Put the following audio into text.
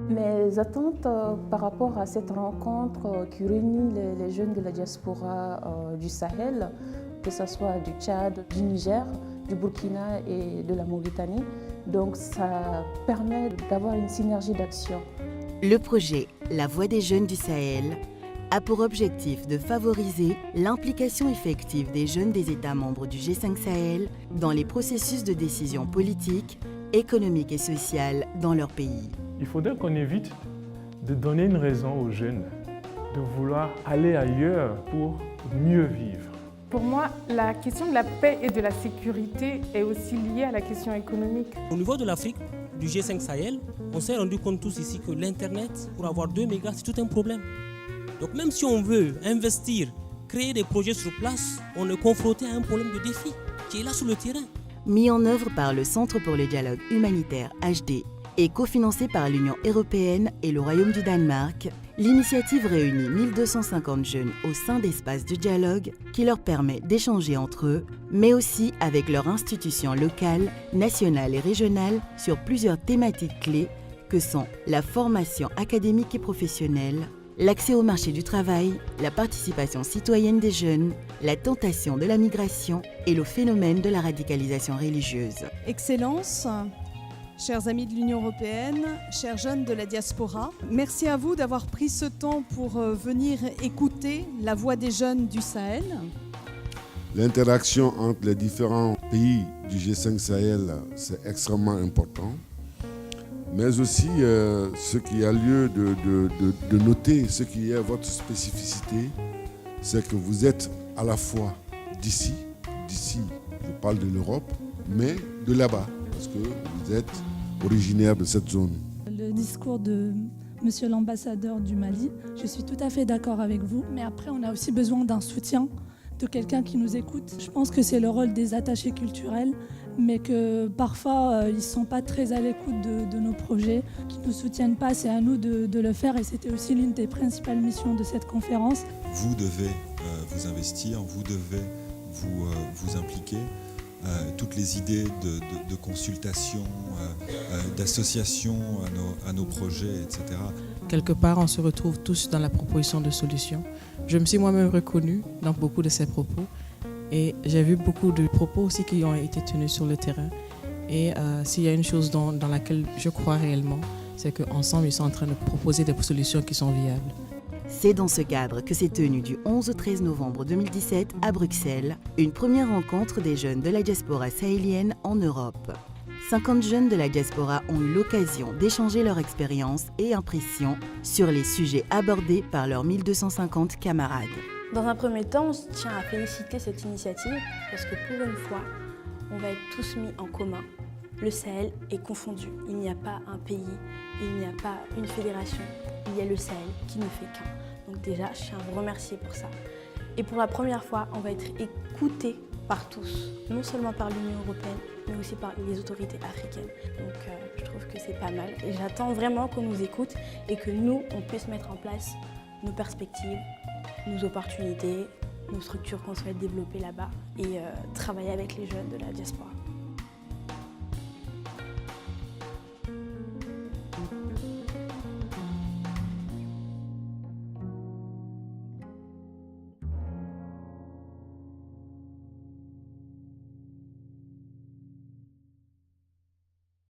Mes attentes par rapport à cette rencontre qui réunit les jeunes de la diaspora du Sahel, que ce soit du Tchad, du Niger, du Burkina et de la Mauritanie. Donc ça permet d'avoir une synergie d'action. Le projet La Voix des jeunes du Sahel a pour objectif de favoriser l'implication effective des jeunes des États membres du G5 Sahel dans les processus de décision politique, économique et sociale dans leur pays. Il faudrait qu'on évite de donner une raison aux jeunes de vouloir aller ailleurs pour mieux vivre. Pour moi, la question de la paix et de la sécurité est aussi liée à la question économique. Au niveau de l'Afrique, du G5 Sahel, on s'est rendu compte tous ici que l'Internet, pour avoir 2 mégas, c'est tout un problème. Donc même si on veut investir, créer des projets sur place, on est confronté à un problème de défi qui est là sur le terrain. Mis en œuvre par le Centre pour le dialogue humanitaire HD et cofinancé par l'Union européenne et le Royaume du Danemark, l'initiative réunit 1250 jeunes au sein d'espaces de dialogue qui leur permet d'échanger entre eux, mais aussi avec leurs institutions locales, nationales et régionales sur plusieurs thématiques clés que sont la formation académique et professionnelle, l'accès au marché du travail, la participation citoyenne des jeunes, la tentation de la migration et le phénomène de la radicalisation religieuse. Excellence, chers amis de l'Union européenne, chers jeunes de la diaspora, merci à vous d'avoir pris ce temps pour venir écouter la voix des jeunes du Sahel. L'interaction entre les différents pays du G5 Sahel, c'est extrêmement important. Mais aussi, ce qui a lieu de noter, ce qui est votre spécificité, c'est que vous êtes à la fois d'ici, je parle de l'Europe, mais de là-bas, parce que vous êtes originaire de cette zone. Le discours de Monsieur l'ambassadeur du Mali, je suis tout à fait d'accord avec vous, mais après on a aussi besoin d'un soutien, de quelqu'un qui nous écoute. Je pense que c'est le rôle des attachés culturels, mais que parfois ils ne sont pas très à l'écoute de nos projets, qui ne nous soutiennent pas. C'est à nous de le faire et c'était aussi l'une des principales missions de cette conférence. Vous devez vous investir, vous devez vous impliquer. Toutes les idées de consultation, d'association à nos projets, etc. Quelque part, on se retrouve tous dans la proposition de solutions. Je me suis moi-même reconnue dans beaucoup de ces propos et j'ai vu beaucoup de propos aussi qui ont été tenus sur le terrain. Et s'il y a une chose dans laquelle je crois réellement, c'est qu'ensemble, ils sont en train de proposer des solutions qui sont viables. C'est dans ce cadre que s'est tenue du 11 au 13 novembre 2017 à Bruxelles, une première rencontre des jeunes de la diaspora sahélienne en Europe. 50 jeunes de la diaspora ont eu l'occasion d'échanger leur expérience et impressions sur les sujets abordés par leurs 1250 camarades. Dans un premier temps, on tient à féliciter cette initiative parce que pour une fois, on va être tous mis en commun. Le Sahel est confondu. Il n'y a pas un pays, il n'y a pas une fédération. Il y a le Sahel qui ne fait qu'un. Donc déjà, je tiens à vous remercier pour ça. Et pour la première fois, on va être écouté par tous, non seulement par l'Union européenne, mais aussi par les autorités africaines. Donc je trouve que c'est pas mal. Et j'attends vraiment qu'on nous écoute et que nous, on puisse mettre en place nos perspectives, nos opportunités, nos structures qu'on souhaite développer là-bas et travailler avec les jeunes de la diaspora.